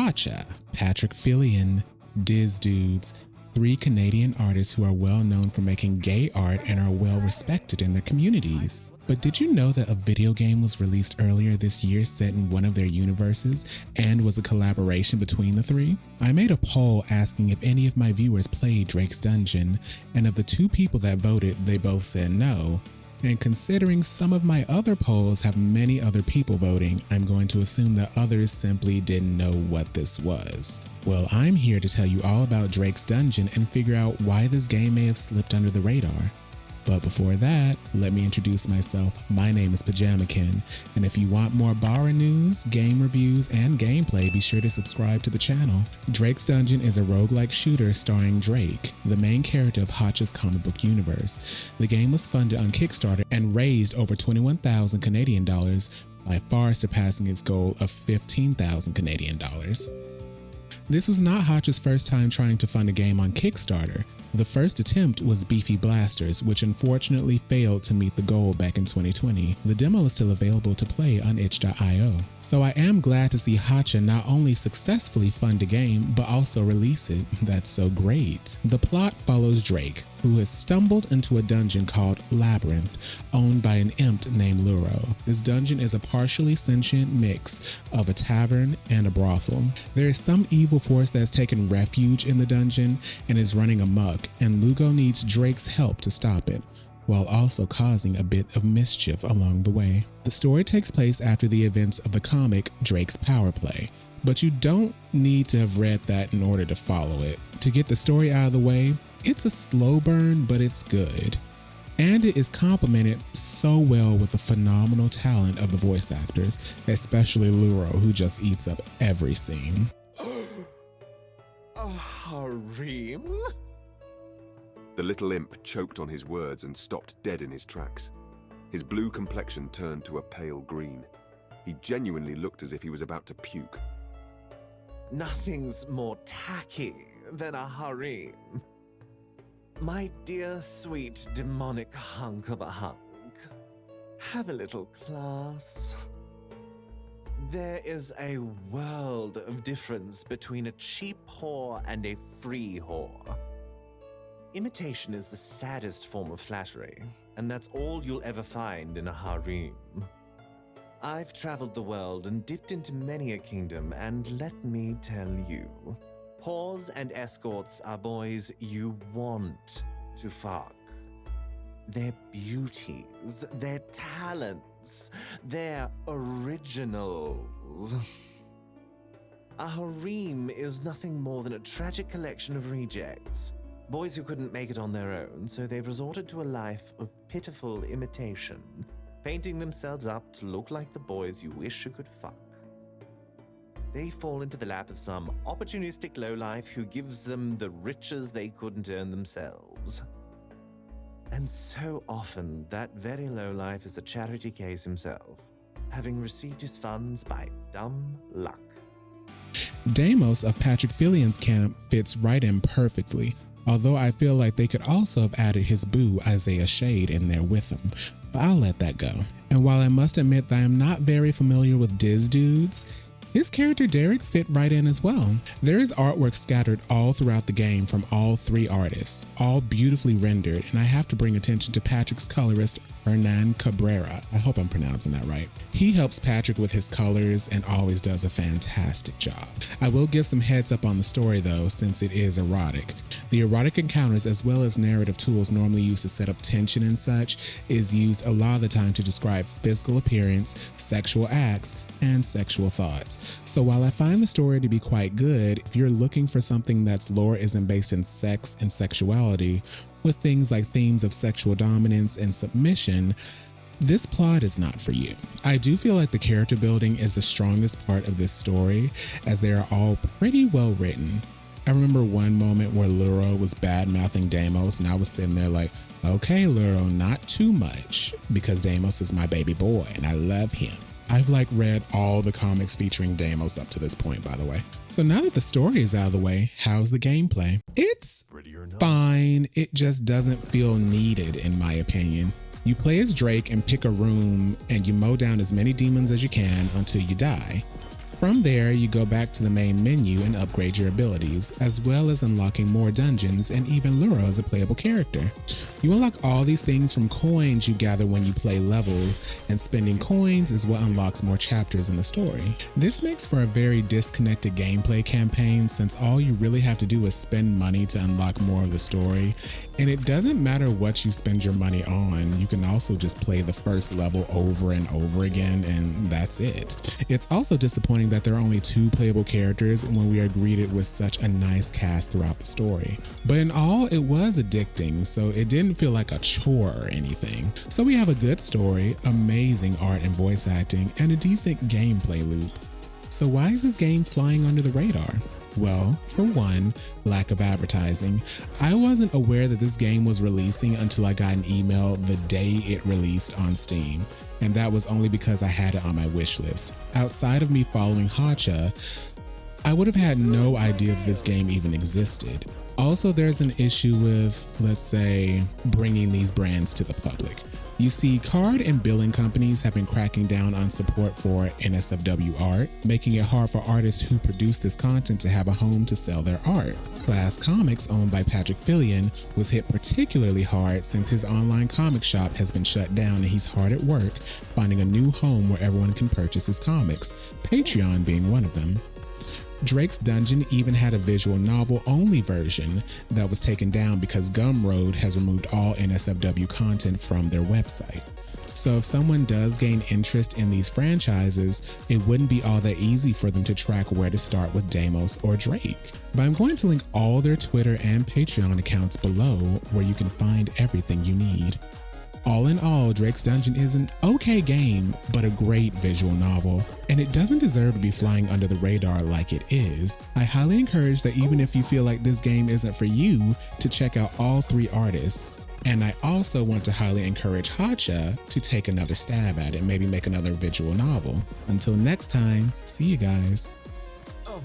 Hotcha, Patrick Fillion, Dizdoods, three Canadian artists who are well known for making gay art and are well respected in their communities. But did you know that a video game was released earlier this year set in one of their universes and was a collaboration between the three? I made a poll asking if any of my viewers played Drake's Dungeon, and of the two people that voted, they both said no. And considering some of my other polls have many other people voting, I'm going to assume that others simply didn't know what this was. Well, I'm here to tell you all about Drake's Dungeon and figure out why this game may have slipped under the radar. But before that, let me introduce myself. My name is Pajamakin, and if you want more borrow news, game reviews, and gameplay, be sure to subscribe to the channel. Drake's Dungeon is a roguelike shooter starring Drake, the main character of Hotcha's comic book universe. The game was funded on Kickstarter and raised over 21,000 Canadian dollars, by far surpassing its goal of 15,000 Canadian dollars. This was not Hotcha's first time trying to fund a game on Kickstarter. The first attempt was Beefy Blasters, which unfortunately failed to meet the goal back in 2020. The demo is still available to play on itch.io. So I am glad to see Hotcha not only successfully fund a game, but also release it. That's so great. The plot follows Drake, who has stumbled into a dungeon called Labyrinth, owned by an imp named Luro. This dungeon is a partially sentient mix of a tavern and a brothel. There is some evil force that has taken refuge in the dungeon and is running amok, and Lugo needs Drake's help to stop it, while also causing a bit of mischief along the way. The story takes place after the events of the comic Drake's Power Play, but you don't need to have read that in order to follow it. To get the story out of the way, it's a slow burn, but it's good. And it is complemented so well with the phenomenal talent of the voice actors, especially Luro, who just eats up every scene. A harem? The little imp choked on his words and stopped dead in his tracks. His blue complexion turned to a pale green. He genuinely looked as if he was about to puke. Nothing's more tacky than a harem. My dear, sweet, demonic hunk of a hunk. Have a little class. There is a world of difference between a cheap whore and a free whore. Imitation is the saddest form of flattery, and that's all you'll ever find in a harem. I've traveled the world and dipped into many a kingdom, and let me tell you, whores and escorts are boys you want to fuck. Their beauties, their talents, their originals. A harem is nothing more than a tragic collection of rejects. Boys who couldn't make it on their own, so they've resorted to a life of pitiful imitation, painting themselves up to look like the boys you wish you could fuck. They fall into the lap of some opportunistic lowlife who gives them the riches they couldn't earn themselves. And so often, that very lowlife is a charity case himself, having received his funds by dumb luck. Deimos of Patrick Fillion's camp fits right in perfectly, although I feel like they could also have added his boo Isaiah Shade in there with him, but I'll let that go. And while I must admit that I am not very familiar with Dizdoods, his character Derek fit right in as well. There is artwork scattered all throughout the game from all three artists, all beautifully rendered, and I have to bring attention to Patrick's colorist, Hernan Cabrera. I hope I'm pronouncing that right. He helps Patrick with his colors and always does a fantastic job. I will give some heads up on the story though, since it is erotic. The erotic encounters as well as narrative tools normally used to set up tension and such is used a lot of the time to describe physical appearance, sexual acts, and sexual thoughts. So while I find the story to be quite good, if you're looking for something that's lore isn't based in sex and sexuality, with things like themes of sexual dominance and submission, this plot is not for you. I do feel like the character building is the strongest part of this story, as they are all pretty well written. I remember one moment where Luro was bad-mouthing Deimos, and I was sitting there like, okay, Luro, not too much, because Deimos is my baby boy and I love him. I've read all the comics featuring Deimos up to this point, by the way. So now that the story is out of the way, how's the gameplay? It's fine. It just doesn't feel needed, in my opinion. You play as Drake and pick a room and you mow down as many demons as you can until you die. From there, you go back to the main menu and upgrade your abilities, as well as unlocking more dungeons and even Lura as a playable character. You unlock all these things from coins you gather when you play levels, and spending coins is what unlocks more chapters in the story. This makes for a very disconnected gameplay campaign, since all you really have to do is spend money to unlock more of the story, and it doesn't matter what you spend your money on. You can also just play the first level over and over again, and that's it. It's also disappointing that there are only 2 playable characters when we are greeted with such a nice cast throughout the story. But in all, it was addicting, so it didn't feel like a chore or anything. So we have a good story, amazing art and voice acting, and a decent gameplay loop. So why is this game flying under the radar? Well, for one, lack of advertising. I wasn't aware that this game was releasing until I got an email the day it released on Steam, and that was only because I had it on my wish list. Outside of me following Hotcha, I would have had no idea that this game even existed. Also, there's an issue with, let's say, bringing these brands to the public. You see, card and billing companies have been cracking down on support for NSFW art, making it hard for artists who produce this content to have a home to sell their art. Class Comics, owned by Fillion, was hit particularly hard since his online comic shop has been shut down and he's hard at work finding a new home where everyone can purchase his comics, Patreon being one of them. Drake's Dungeon even had a visual novel only version that was taken down because Gumroad has removed all NSFW content from their website. So if someone does gain interest in these franchises, it wouldn't be all that easy for them to track where to start with Deimos or Drake. But I'm going to link all their Twitter and Patreon accounts below where you can find everything you need. All in all, Drake's Dungeon is an okay game, but a great visual novel, and it doesn't deserve to be flying under the radar like it is. I highly encourage that even if you feel like this game isn't for you, to check out all 3 artists. And I also want to highly encourage Hotcha to take another stab at it, maybe make another visual novel. Until next time, see you guys. Oh.